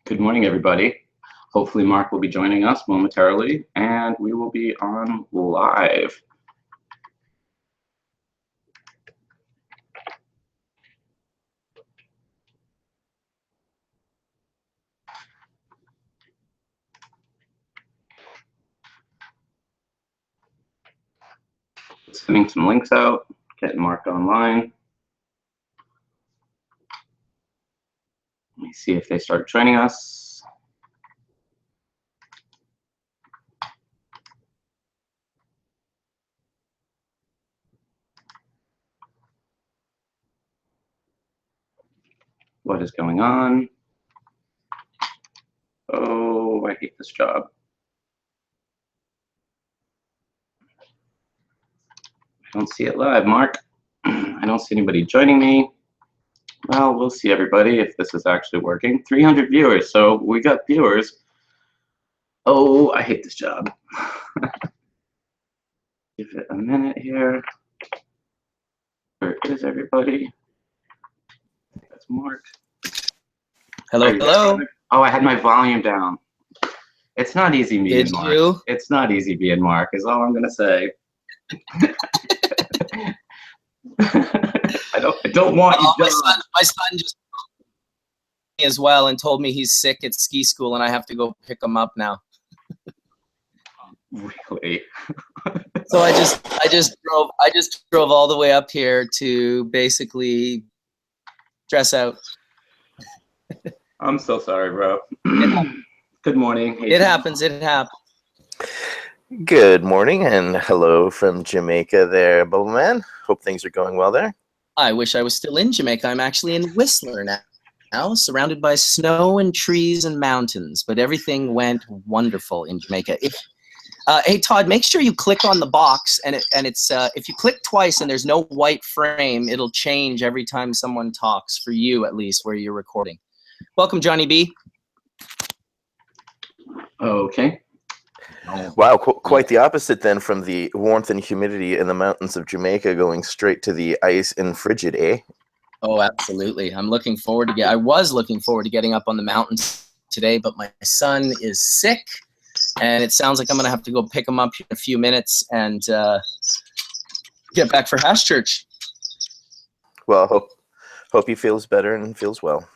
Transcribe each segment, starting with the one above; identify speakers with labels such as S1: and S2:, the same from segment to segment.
S1: Good morning, everybody. Hopefully Mark will be joining us momentarily, and we will be on live. Sending some links out, getting Mark online. Let me see if they start joining us. What is going on? Oh, I hate this job. I don't see it live, Mark. I don't see anybody joining me. Well, we'll see, everybody, if this is actually working. 300 viewers, so we got viewers. Oh, I hate this job. Give it a minute here. Where is everybody? That's Mark.
S2: Hello, hello.
S1: Oh, I had my volume down. It's not easy being
S2: Did
S1: Mark.
S2: you?
S1: It's not easy being Mark, is all I'm gonna say. I don't want you.
S2: My son just called me as well and told me he's sick at ski school and I have to go pick him up now.
S1: Really?
S2: So I just drove all the way up here to basically dress out.
S1: I'm so sorry, bro. Good morning. Hey,
S2: It happens. It happens.
S3: Good morning and hello from Jamaica there, Bubble Man. Hope things are going well there.
S2: I wish I was still in Jamaica. I'm actually in Whistler now, surrounded by snow and trees and mountains, but everything went wonderful in Jamaica. Hey, Todd, make sure you click on the box, and it's if you click twice and there's no white frame, it'll change every time someone talks, for you at least, where you're recording. Welcome, Johnny B.
S1: Okay.
S3: Wow, quite the opposite then from the warmth and humidity in the mountains of Jamaica going straight to the ice and frigid, eh?
S2: Oh, absolutely. I was looking forward to getting up on the mountains today, but my son is sick, and it sounds like I'm going to have to go pick him up in a few minutes and get back for Hash Church.
S3: Well, hope he feels better and feels well.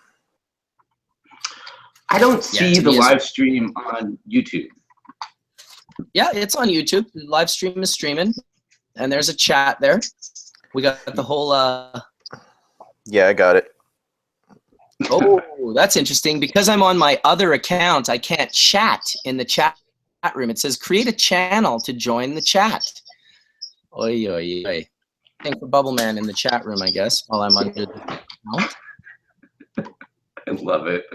S1: I don't see the live stream on YouTube.
S2: Yeah, it's on YouTube. The live stream is streaming, and there's a chat there. We got the whole...
S3: Yeah, I got it.
S2: Oh, that's interesting. Because I'm on my other account, I can't chat in the chat room. It says create a channel to join the chat. Oy, oy, oy. Thank for Bubble Man in the chat room, I guess, while I'm under the account.
S1: I love it.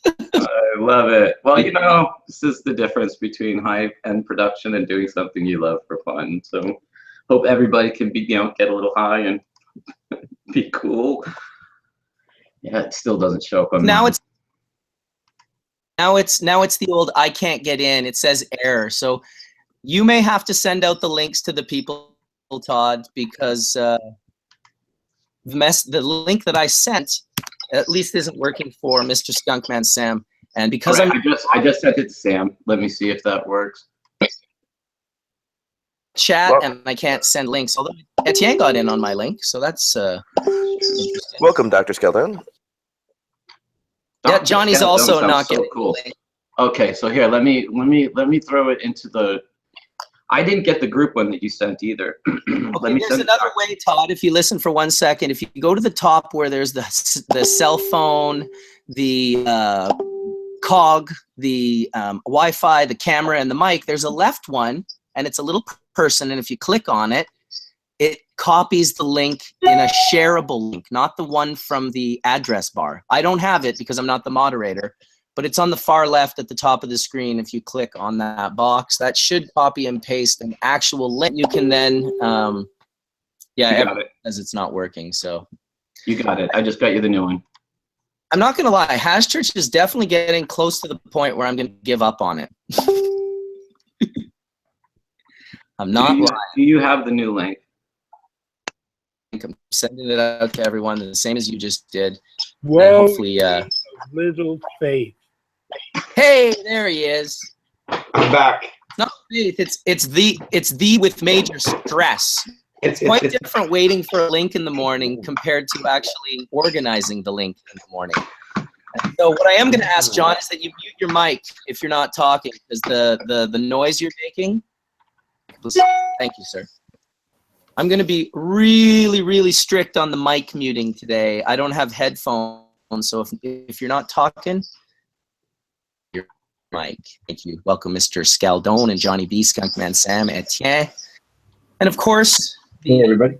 S1: I love it. Well, you know, this is the difference between high-end production and doing something you love for fun. So hope everybody can be, get a little high and be cool. Yeah, it still doesn't show up on
S2: now it's the old I can't get in. It says error. So you may have to send out the links to the people, Todd, because the link that I sent at least isn't working for Mr. Skunkman Sam. And because
S1: I just sent it to Sam. Let me see if that works.
S2: Chat, and I can't send links. Although Etienne got in on my link, so that's interesting.
S3: Welcome, Dr. Skeldon.
S2: Yeah, Johnny's also not getting
S1: cool. Okay, so here, let me throw it into the. I didn't get the group one that you sent either.
S2: Okay, there's another way, Todd. If you listen for 1 second, if you go to the top where there's the cell phone, the cog, the Wi-Fi, the camera, and the mic, there's a left one, and it's a little person, and if you click on it, it copies the link in a shareable link, not the one from the address bar. I don't have it because I'm not the moderator, but it's on the far left at the top of the screen. If you click on that box, that should copy and paste an actual link. You can then, as it's not working, so.
S1: You got it. I just got you the new one.
S2: I'm not going to lie. Hash Church is definitely getting close to the point where I'm going to give up on it. I'm not lying.
S1: Do you have the new link?
S2: I'm sending it out to everyone the same as you just did.
S4: Whoa,
S2: hopefully,
S4: little faith.
S2: Hey, there he is.
S4: I'm back.
S2: It's not faith. It's the with major stress. It's quite different waiting for a link in the morning compared to actually organizing the link in the morning. And so what I am going to ask, John, is that you mute your mic if you're not talking, because the noise you're making. Thank you, sir. I'm going to be really, really strict on the mic muting today. I don't have headphones, so if you're not talking, your mic. Thank you. Welcome, Mr. Scaldone and Johnny B, Skunkman Sam, Etienne. And of course,
S4: Hey, everybody.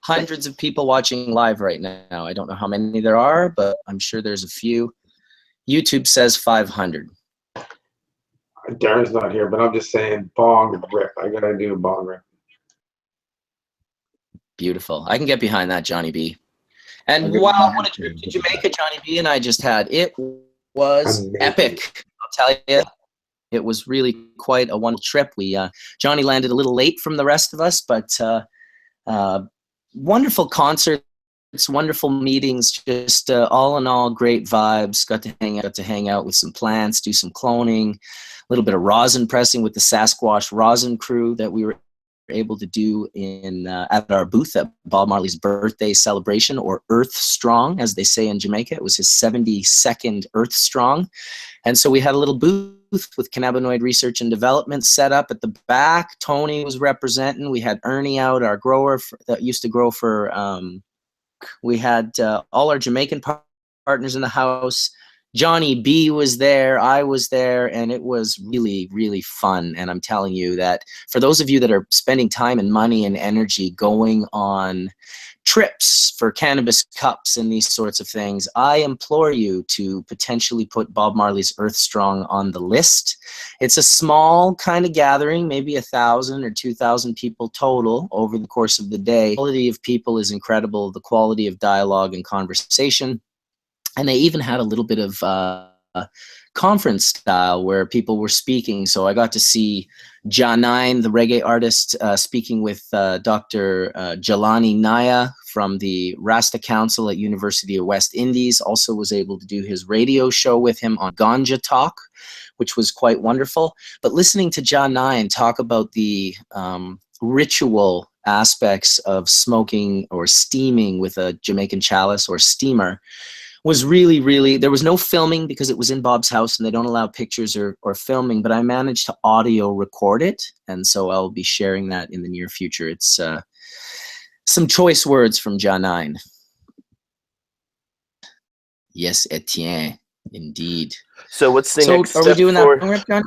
S2: Hundreds of people watching live right now. I don't know how many there are, but I'm sure there's a few. YouTube says 500.
S4: Darren's not here, but I'm just saying bong rip. I gotta do a bong rip.
S2: Beautiful. I can get behind that, Johnny B. And wow, what a trip to Jamaica Johnny B and I just had. It was
S4: Amazing.
S2: epic. I'll tell you. It was really quite a wonderful trip. Johnny landed a little late from the rest of us, but wonderful concerts, wonderful meetings, just all in all great vibes. Got to hang out with some plants, do some cloning, a little bit of rosin pressing with the Sasquatch rosin crew that we were able to do at our booth at Bob Marley's birthday celebration, or Earth Strong, as they say in Jamaica. It was his 72nd Earth Strong. And so we had a little booth with cannabinoid research and development set up at the back. Tony was representing. We had Ernie out, our grower that used to grow for, we had all our Jamaican partners in the house. Johnny B was there, I was there, and it was really, really fun. And I'm telling you that for those of you that are spending time and money and energy going on trips for cannabis cups and these sorts of things, I implore you to potentially put Bob Marley's Earth Strong on the list. It's a small kind of gathering, maybe 1,000 or 2,000 people total over the course of the day. The quality of people is incredible, the quality of dialogue and conversation. And they even had a little bit of conference style where people were speaking. So I got to see Janine, the reggae artist, speaking with Dr. Jelani Naya from the Rasta Council at University of West Indies. Also was able to do his radio show with him on Ganja Talk, which was quite wonderful. But listening to Janine talk about the ritual aspects of smoking or steaming with a Jamaican chalice or steamer was really, really, there was no filming because it was in Bob's house and they don't allow pictures or filming, but I managed to audio record it. And so I'll be sharing that in the near future. It's some choice words from Janine. Yes, Etienne, indeed.
S3: So what's the next step?
S2: Are we doing that, John?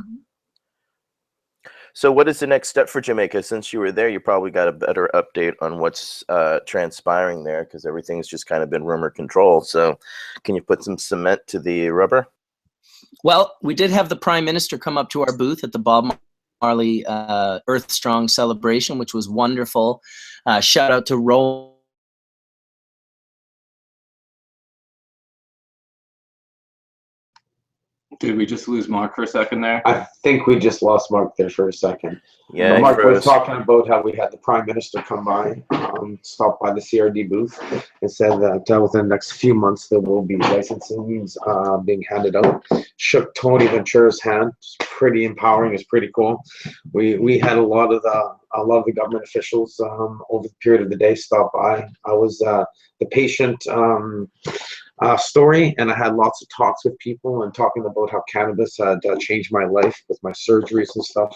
S3: So what is the next step for Jamaica? Since you were there, you probably got a better update on what's transpiring there, because everything's just kind of been rumor controlled. So can you put some cement to the rubber?
S2: Well, we did have the Prime Minister come up to our booth at the Bob Marley Earth Strong celebration, which was wonderful. Shout out to Rome.
S1: Did we just lose Mark for a second there?
S4: I think we just lost Mark there for a second.
S3: Yeah,
S4: Mark was talking about how we had the Prime Minister come by, stop by the CRD booth, and said that within the next few months there will be licensing being handed out. Shook Tony Ventura's hand. It's pretty empowering. It's pretty cool. We had a lot of the government officials over the period of the day stop by. I was the patient story, and I had lots of talks with people and talking about how cannabis had changed my life with my surgeries and stuff.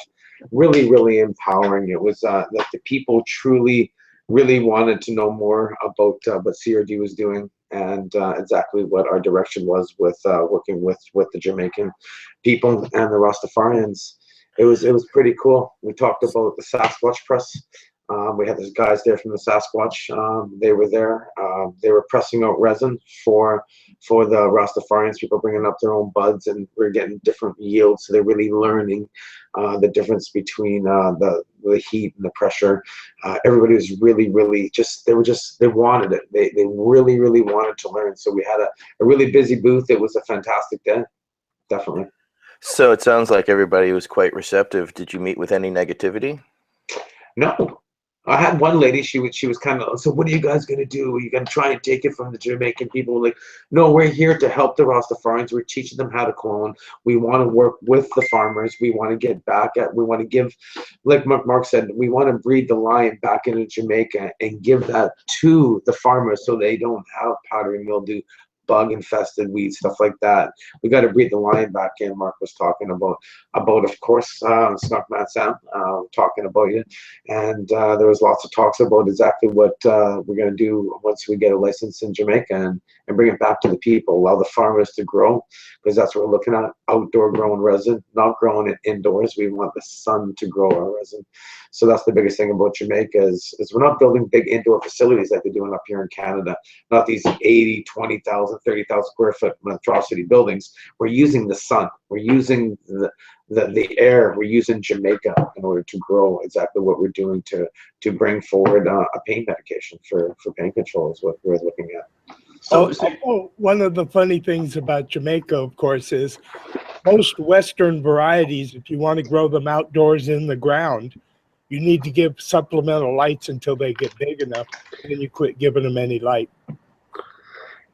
S4: Really, really empowering. It was that the people truly, really wanted to know more about what CRD was doing and exactly what our direction was with working with the Jamaican people and the Rastafarians. It was pretty cool. We talked about the Sasquatch press. We had these guys there from the Sasquatch. They were there. They were pressing out resin for the Rastafarians, people bringing up their own buds, and we're getting different yields. So they're really learning the difference between the heat and the pressure. Everybody was really, really they wanted it. They really, really wanted to learn. So we had a really busy booth. It was a fantastic day, definitely.
S3: So it sounds like everybody was quite receptive. Did you meet with any negativity?
S4: No. I had one lady, she was kind of, so what are you guys going to do? Are you going to try and take it from the Jamaican people? We're like, no, we're here to help the Rastafarians. We're teaching them how to clone. We want to work with the farmers. We want to get back at, we want to give, like Mark said, we want to breed the lion back into Jamaica and give that to the farmers so they don't have powdery mildew, bug infested weeds, stuff like that. We got to breed the lion back in. Mark was talking about of course, Snuck Matt Sam, talking about you. And there was lots of talks about exactly what we're going to do once we get a license in Jamaica, and bring it back to the people, allow the farmers to grow, because that's what we're looking at, outdoor grown resin, not growing it indoors. We want the sun to grow our resin. So that's the biggest thing about Jamaica is we're not building big indoor facilities like they're doing up here in Canada, not these 80, 20,000, 30,000 square foot monstrosity buildings. We're using the sun. We're using the air. We're using Jamaica in order to grow exactly what we're doing to bring forward a pain medication for pain control is what we're looking at.
S5: So one of the funny things about Jamaica, of course, is most Western varieties, if you want to grow them outdoors in the ground, you need to give supplemental lights until they get big enough, and then you quit giving them any light.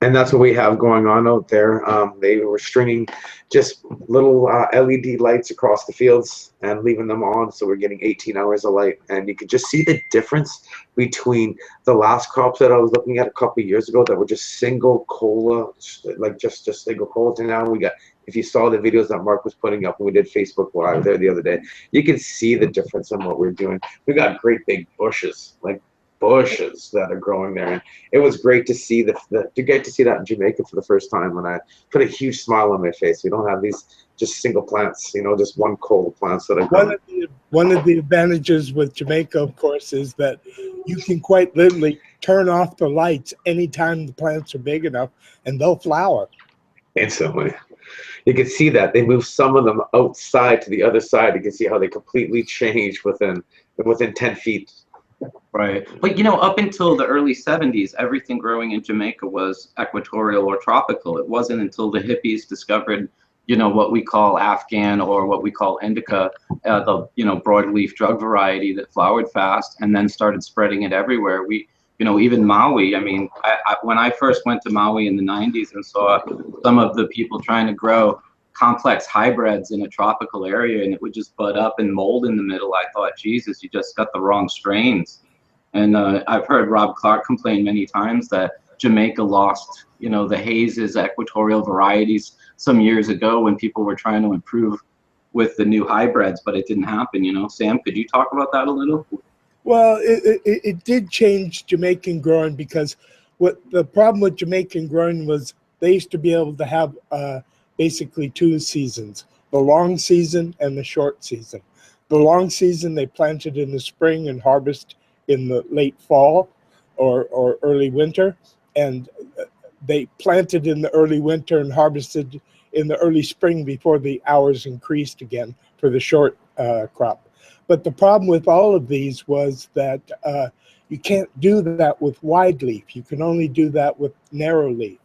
S4: And that's what we have going on out there. They were stringing just little LED lights across the fields and leaving them on, so we're getting 18 hours of light. And you could just see the difference between the last crops that I was looking at a couple of years ago that were just single cola, like just single colas. And now we got, if you saw the videos that Mark was putting up when we did Facebook Live there the other day, you can see the difference in what we're doing. We got great big bushes, like bushes that are growing there, and it was great to see to get to see that in Jamaica for the first time, and I put a huge smile on my face. We don't have these just single plants, just one coal plants that are growing.
S5: One of the advantages with Jamaica, of course, is that you can quite literally turn off the lights anytime the plants are big enough, and they'll flower
S4: instantly. You can see that they move some of them outside to the other side. You can see how they completely change within 10 feet.
S1: Right. But, up until the early 70s, everything growing in Jamaica was equatorial or tropical. It wasn't until the hippies discovered, what we call Afghan or what we call indica, the, broadleaf drug variety that flowered fast and then started spreading it everywhere. Even Maui, when I first went to Maui in the 90s and saw some of the people trying to grow complex hybrids in a tropical area and it would just bud up and mold in the middle, I thought, Jesus, you just got the wrong strains. And I've heard Rob Clark complain many times that Jamaica lost, the Hayes' equatorial varieties some years ago when people were trying to improve with the new hybrids, but it didn't happen, Sam, could you talk about that a little?
S5: Well, it did change Jamaican growing, because what the problem with Jamaican growing was they used to be able to have basically two seasons, the long season and the short season. The long season, they planted in the spring and harvest in the late fall or early winter. And they planted in the early winter and harvested in the early spring before the hours increased again for the short crop. But the problem with all of these was that you can't do that with wide leaf. You can only do that with narrow leaf.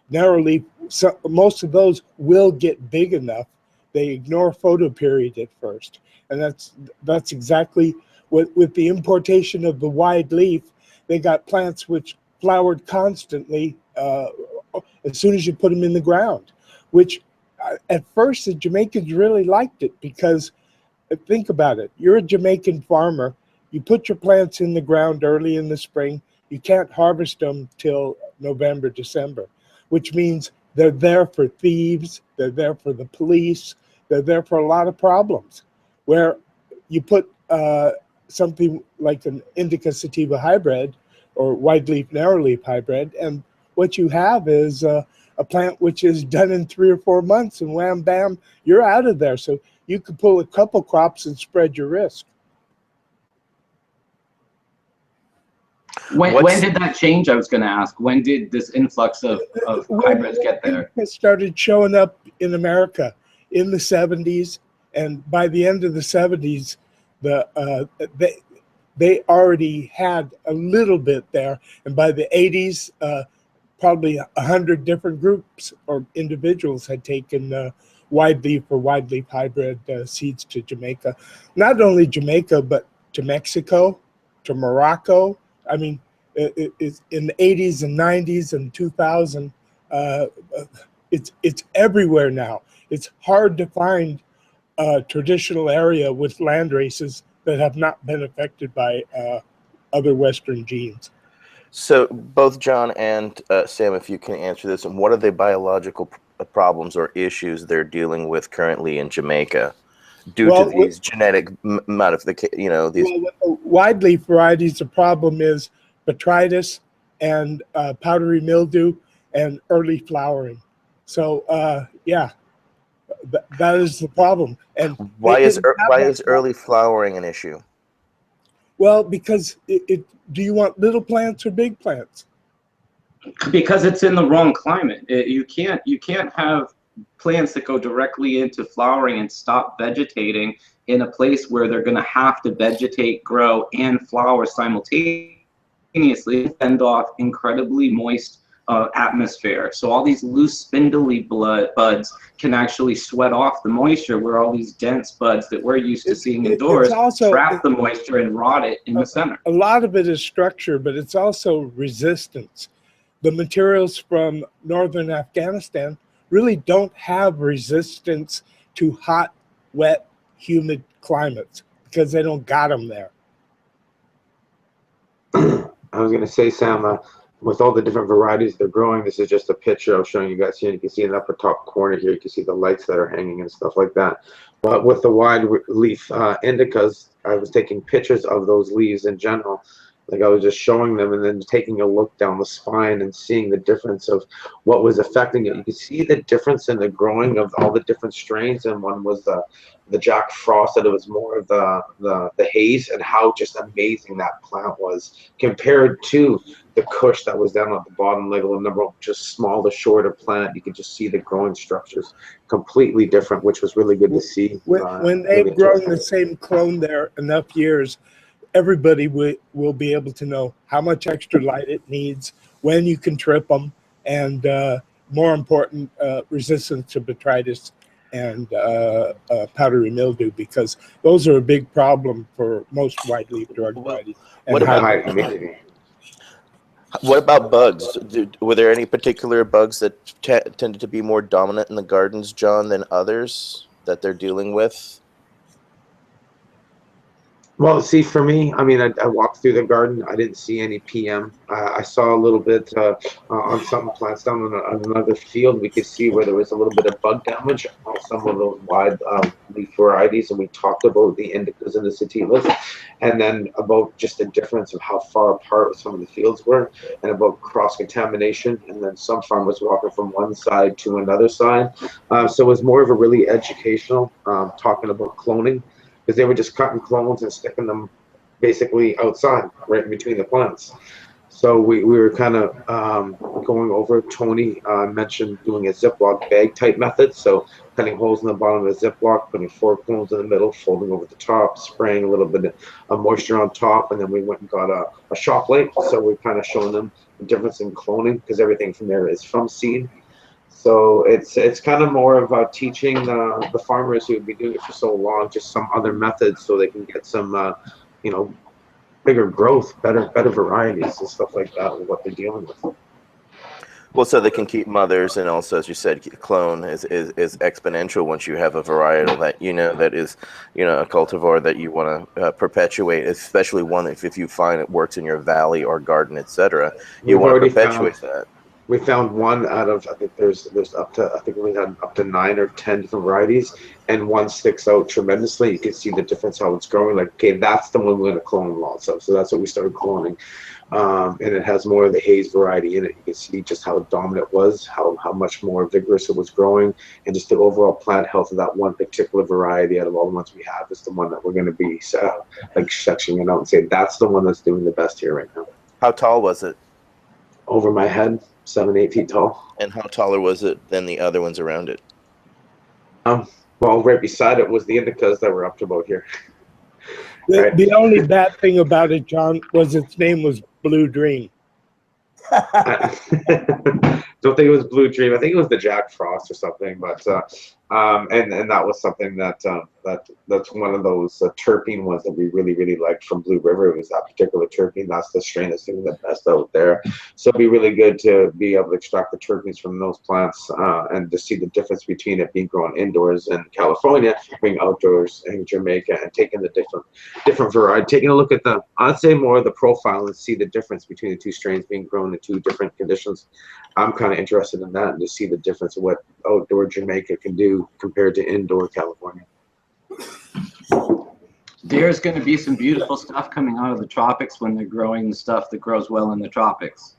S5: Narrow leaf, so most of those will get big enough. They ignore photoperiod at first. And that's exactly what, with the importation of the wide leaf, they got plants which flowered constantly as soon as you put them in the ground, which at first the Jamaicans really liked it, because think about it. You're a Jamaican farmer. You put your plants in the ground early in the spring. You can't harvest them till November, December, which means they're there for thieves. They're there for the police. They're there for a lot of problems. Where you put something like an indica sativa hybrid or wide leaf, narrow leaf hybrid, and what you have is a plant which is done in 3 or 4 months, and wham, bam, you're out of there. So you could pull a couple crops and spread your risk.
S1: When did that change? I was going to ask. When did this influx of hybrids get there?
S5: It started showing up in America in the 70s, and by the end of the 70s, they already had a little bit there, and by the 80s, probably 100 different groups or individuals had taken wide leaf or wide leaf hybrid seeds to Jamaica. Not only Jamaica, but to Mexico, to Morocco. I mean, it's in the 80s and 90s and 2000. It's everywhere now. It's hard to find a traditional area with land races that have not been affected by other Western genes.
S3: So both John and Sam, if you can answer this, and what are the biological problems or issues they're dealing with currently in Jamaica due to these genetic modifications? You know, these.
S5: Well, with the wide leaf varieties, the problem is botrytis and powdery mildew and early flowering. So yeah, that is the problem. And
S3: why is early flowering an issue?
S5: Well, because do you want little plants or big plants?
S1: Because it's in the wrong climate. You can't have plants that go directly into flowering and stop vegetating in a place where they're going to have to vegetate, grow, and flower simultaneously, fend off incredibly moist atmosphere. So all these loose spindly buds can actually sweat off the moisture, where all these dense buds that we're used to seeing indoors trap the moisture and rot it in the center.
S5: A lot of it is structure, but it's also resistance. The materials from northern Afghanistan really don't have resistance to hot, wet, humid climates because they don't got them there.
S4: I was going to say, Sam, with all the different varieties they're growing, this is just a picture I was showing you guys here. You can see in the upper top corner here, you can see the lights that are hanging and stuff like that. But with the wide leaf indicas, I was taking pictures of those leaves in general. Like I was just showing them and then taking a look down the spine and seeing the difference of what was affecting it. You can see the difference in the growing of all the different strains. And one was the Jack Frost, that it was more of the haze, and how just amazing that plant was compared to the Kush that was down at the bottom level, and number just smaller, shorter plant. You could just see the growing structures completely different, which was really good to see.
S5: When they've grown the same clone there enough years, everybody will be able to know how much extra light it needs, when you can trip them, and more important, resistance to botrytis and powdery mildew, because those are a big problem for most wide-leaf drug varieties.
S3: What about bugs? Were there any particular bugs that tended to be more dominant in the gardens, John, than others that they're dealing with?
S4: Well, see, for me, I mean, I walked through the garden. I didn't see any PM. I saw a little bit on some plants down on another field. We could see where there was a little bit of bug damage on some of those wide leaf varieties, and we talked about the indicas and the sativas, and then about just the difference of how far apart some of the fields were, and about cross-contamination, and then some farmers walking from one side to another side. So it was more of a really educational, talking about cloning, because they were just cutting clones and sticking them basically outside, right in between the plants. So we were kind of going over. Tony mentioned doing a Ziploc bag type method. So cutting holes in the bottom of the Ziploc, putting 4 clones in the middle, folding over the top, spraying a little bit of moisture on top, and then we went and got a shop light. So we're kind of showing them the difference in cloning, because everything from there is from seed. So it's kind of more of teaching the farmers who have been doing it for so long just some other methods, so they can get some bigger growth, better varieties and stuff like that with what they're dealing with.
S3: Well, so they can keep mothers, and also, as you said, clone is exponential once you have a varietal that is a cultivar that you want to perpetuate, especially one if you find it works in your valley or garden, etc. You want to perpetuate that.
S4: We found one out of, I think there's up to, I think we had up to 9 or 10 different varieties, and one sticks out tremendously. You can see the difference how it's growing. Like, okay, that's the one we're going to clone lots of. So that's what we started cloning. And it has more of the haze variety in it. You can see just how dominant it was, how much more vigorous it was growing, and just the overall plant health of that one particular variety out of all the ones we have is the one that we're going to be sectioning it out and say that's the one that's doing the best here right now.
S3: How tall was it?
S4: Over my head. 7-8 feet tall.
S3: And how taller was it than the other ones around it?
S4: Well, right beside it was the indicas that were up to about here.
S5: The only bad thing about it, John, was its name was Blue Dream.
S4: don't think it was Blue Dream. I think it was the Jack Frost or something. But and that was something that's one of those terpene ones that we really liked from Blue River. It was that particular terpene. That's the strain that's doing the best out there. So it'd be really good to be able to extract the terpenes from those plants and to see the difference between it being grown indoors in California, being outdoors in Jamaica, and taking the different variety, taking a look at I'd say more of the profile and see the difference between the two strains being grown in two different conditions. I'm kind of interested in that and to see the difference of what outdoor Jamaica can do compared to indoor California.
S1: There's going to be some beautiful stuff coming out of the tropics when they're growing the stuff that grows well in the tropics.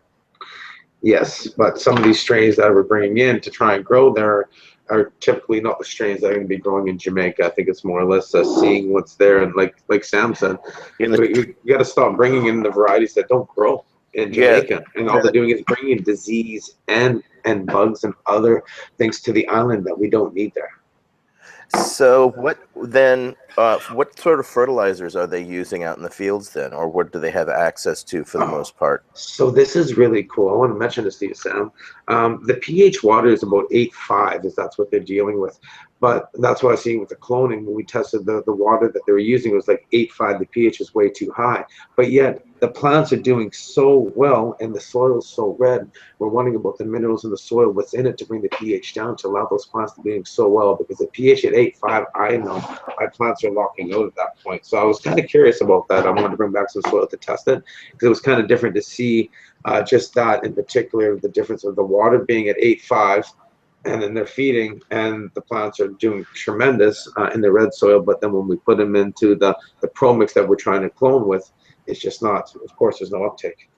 S4: Yes, but some of these strains that we're bringing in to try and grow there are typically not the strains that are going to be growing in Jamaica. I think it's more or less seeing what's there, and like Sam said, you got to stop bringing in the varieties that don't grow in Jamaica, and all they're doing is bringing in disease and bugs and other things to the island that we don't need there.
S3: So what then? What sort of fertilizers are they using out in the fields then, or what do they have access to for the most part?
S4: So this is really cool. I want to mention this to you, Sam. The pH water is about 8.5, if that's what they're dealing with. But that's what I was seeing with the cloning. When we tested the water that they were using, it was like 8.5. The pH is way too high. But yet the plants are doing so well, and the soil is so red. We're wondering about the minerals in the soil, what's in it to bring the pH down to allow those plants to be doing so well. Because the pH at 8.5, I know my plants are locking out at that point. So I was kind of curious about that. I wanted to bring back some soil to test it because it was kind of different to see just that in particular, the difference of the water being at 8.5 and then they're feeding and the plants are doing tremendous in the red soil. But then when we put them into the pro mix that we're trying to clone with, it's just not, of course, there's no uptake.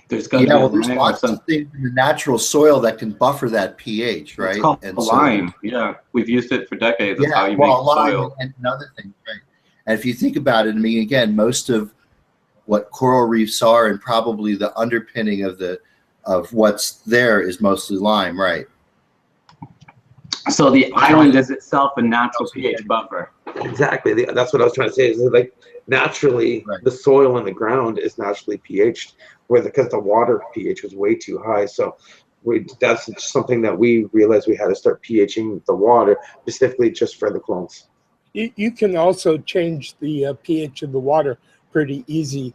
S1: There's got to be
S6: there's lots of things in the natural soil that can buffer that pH, right?
S1: It's called lime. Yeah, we've used it for decades. That's how you make soil.
S6: And another thing, right? And if you think about it, I mean, again, most of what coral reefs are and probably the underpinning of what's there is mostly lime, right?
S1: So the island is itself a natural pH buffer.
S4: Exactly. That's what I was trying to say. Is like naturally the soil in the ground is naturally pH'd, because the water pH was way too high. So that's something that we realized we had to start pHing the water specifically just for the clones.
S5: You can also change the pH of the water pretty easy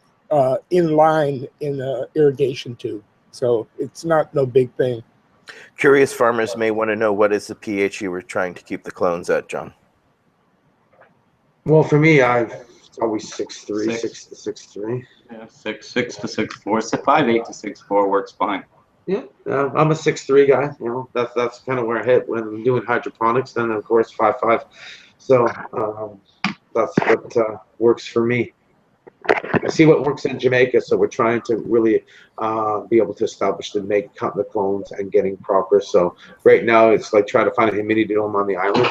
S5: in line in an irrigation tube. So it's not no big thing.
S3: Curious farmers may want to know, what is the pH you were trying to keep the clones at, John?
S4: Well, for me, it's always 6.3, 6 to 6.3.
S1: Yeah, 6 to 6.4, 5.8 to 6.4 works fine.
S4: Yeah, I'm a 6.3 guy. You know, that's kind of where I hit when I'm doing hydroponics. Then of course 5.5. So that's what works for me. I see what works in Jamaica, so we're trying to really be able to establish the the clones and getting proper. So right now it's like trying to find a humidity dome on the island.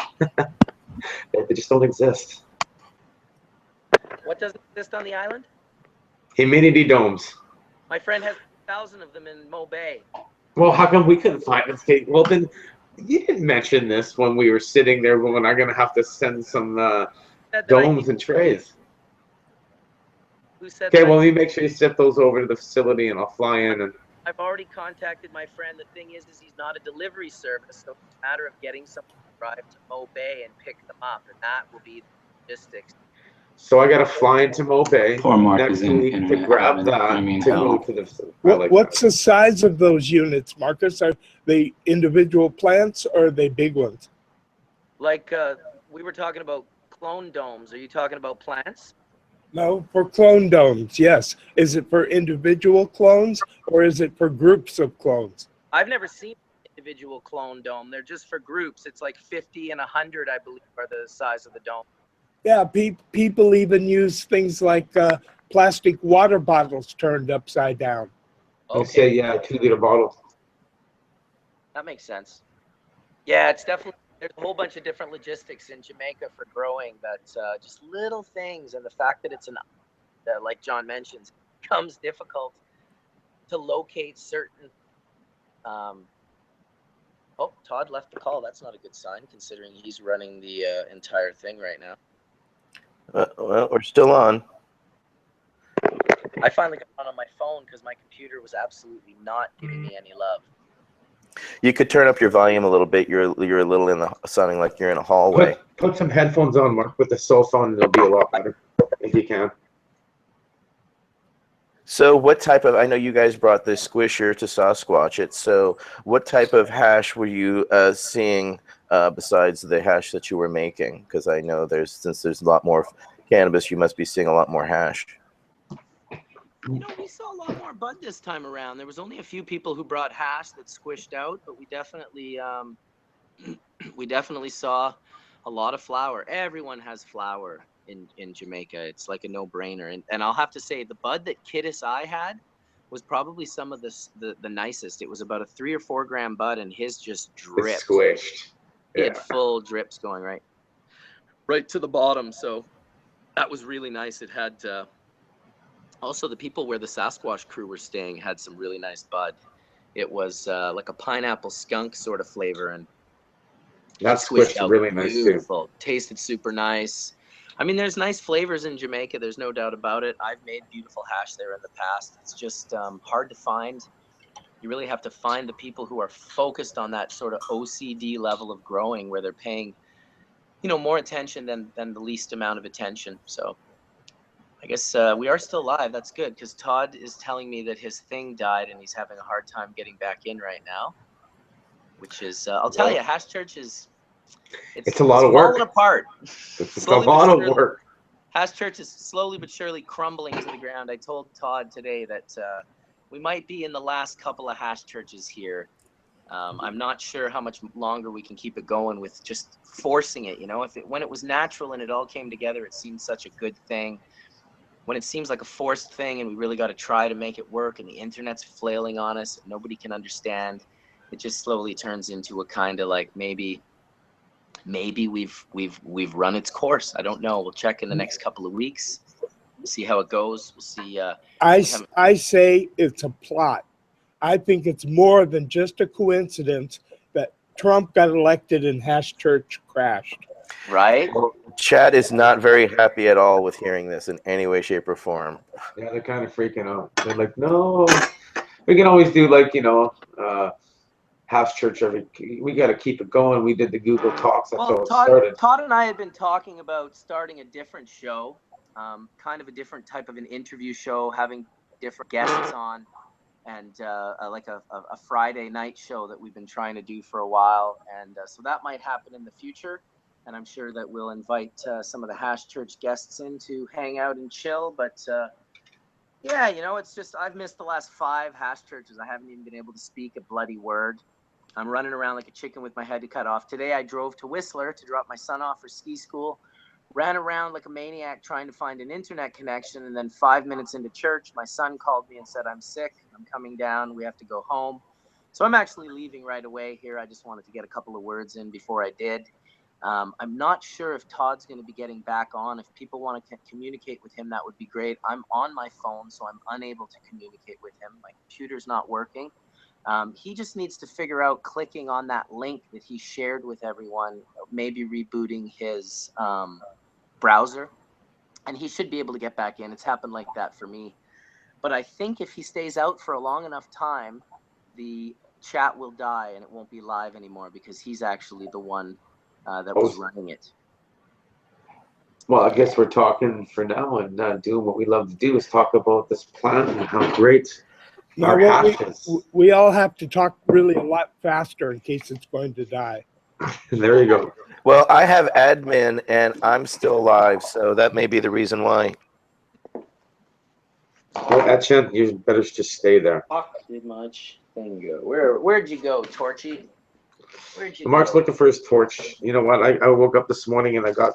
S4: They just don't exist.
S7: What doesn't exist on the island?
S4: Humidity domes.
S7: My friend has 1,000 of them in Mo Bay.
S4: Well, how come we couldn't find them? Well, then you didn't mention this when we were sitting there. When I'm going to have to send some domes and trays.
S7: Who said
S4: okay,
S7: that?
S4: well, you make sure you ship those over to the facility, and I'll fly in. And
S7: I've already contacted my friend. The thing is he's not a delivery service, so it's a matter of getting someone to drive to Mo Bay and pick them up, and that will be the logistics.
S4: So I got to fly into Mo Bay next week to grab that to go to the facility.
S5: What's the size of those units, Marcus? Are they individual plants or are they big ones?
S7: Like we were talking about clone domes. Are you talking about plants?
S5: No, for clone domes, yes. Is it for individual clones or is it for groups of clones?
S7: I've never seen an individual clone dome. They're just for groups. It's like 50 and 100, I believe, are the size of the dome.
S5: Yeah, people even use things like plastic water bottles turned upside down.
S4: Okay. They say, yeah, 2-liter bottle.
S7: That makes sense. Yeah, it's definitely, there's a whole bunch of different logistics in Jamaica for growing that's just little things. And the fact that it's like John mentions, it becomes difficult to locate certain. Oh, Todd left the call. That's not a good sign considering he's running the entire thing right now.
S3: Well, we're still on.
S7: I finally got on my phone because my computer was absolutely not giving me any love.
S3: You could turn up your volume a little bit. You're a little sounding like you're in a hallway.
S4: Put some headphones on, Mark, with the cell phone, and it'll be a lot better if you can.
S3: So what type of, I know you guys brought the squisher to Sasquatch it, so what type of hash were you seeing besides the hash that you were making? Because I know since there's a lot more cannabis, you must be seeing a lot more hash.
S7: You know, we saw a lot more bud this time around. There was only a few people who brought hash that squished out, but we definitely saw a lot of flower. Everyone has flower in Jamaica. It's like a no-brainer. And I'll have to say, the bud that Kiddis I had was probably some of the nicest. It was about a 3 or 4 gram bud, and his just dripped.
S4: It's squished.
S7: He had full drips going right to the bottom. So that was really nice. It had also the people where the Sasquatch crew were staying had some really nice bud. It was like a pineapple skunk sort of flavor, and
S4: that squished really nice too.
S7: Tasted super nice. I mean, there's nice flavors in Jamaica. There's no doubt about it. I've made beautiful hash there in the past. It's just hard to find. You really have to find the people who are focused on that sort of OCD level of growing, where they're paying, you know, more attention than the least amount of attention. So I guess we are still live. That's good, because Todd is telling me that his thing died and he's having a hard time getting back in right now, which is, I'll tell you, Hash Church is,
S4: it's a lot of work.
S7: Falling apart.
S4: It's a lot of work.
S7: Hash Church is slowly but surely crumbling to the ground. I told Todd today that we might be in the last couple of Hash Churches here. I'm not sure how much longer we can keep it going with just forcing it. You know, when it was natural and it all came together, it seemed such a good thing. When it seems like a forced thing and we really got to try to make it work, and the internet's flailing on us, and nobody can understand, it just slowly turns into a kind of like maybe we've run its course. I don't know. We'll check in the next couple of weeks. We'll see how it goes. We'll see.
S5: I say it's a plot. I think it's more than just a coincidence that Trump got elected and Hash Church crashed.
S7: Right?
S3: Well, Chad is not very happy at all with hearing this in any way, shape, or form.
S4: Yeah, they're kind of freaking out. They're like, no, we can always do, like, you know, House Church we got to keep it going. We did the Google Talks. That's how it started.
S7: Todd and I had been talking about starting a different show, kind of a different type of an interview show, having different guests on, and like a Friday night show that we've been trying to do for a while. And so that might happen in the future. And I'm sure that we'll invite some of the Hash Church guests in to hang out and chill. But yeah, you know, it's just, I've missed the last 5 Hash Churches. I haven't even been able to speak a bloody word. I'm running around like a chicken with my head cut off. Today I drove to Whistler to drop my son off for ski school, ran around like a maniac trying to find an internet connection. And then 5 minutes into church, my son called me and said, I'm sick, I'm coming down, we have to go home. So I'm actually leaving right away here. I just wanted to get a couple of words in before I did. I'm not sure if Todd's going to be getting back on. If people want to communicate with him, that would be great. I'm on my phone, so I'm unable to communicate with him. My computer's not working. He just needs to figure out clicking on that link that he shared with everyone, maybe rebooting his browser, and he should be able to get back in. It's happened like that for me. But I think if he stays out for a long enough time, the chat will die and it won't be live anymore, because he's actually the one that was running it.
S4: Well, I guess we're talking for now and doing what we love to do is talk about this plant and how great our hash is.
S5: We all have to talk really a lot faster in case it's going to die.
S4: There you go.
S3: Well, I have admin and I'm still alive, so that may be the reason why.
S4: Well, Etchen, you better just stay there.
S7: Fuck, did much thing go? Where'd you go, Torchy? Where'd you
S4: Mark's
S7: go?
S4: looking for his torch. You know what? I woke up this morning and I got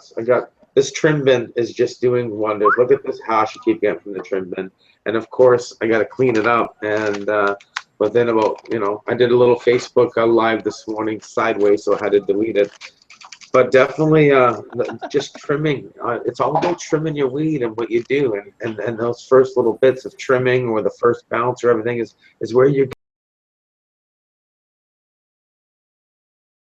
S4: this trim bin is just doing wonders. Look at this hash you keep getting from the trim bin. And of course, I got to clean it up. And within about, you know, I did a little Facebook live this morning sideways, so I had to delete it. But definitely just trimming. It's all about trimming your weed and what you do. And those first little bits of trimming or the first bounce or everything is where you're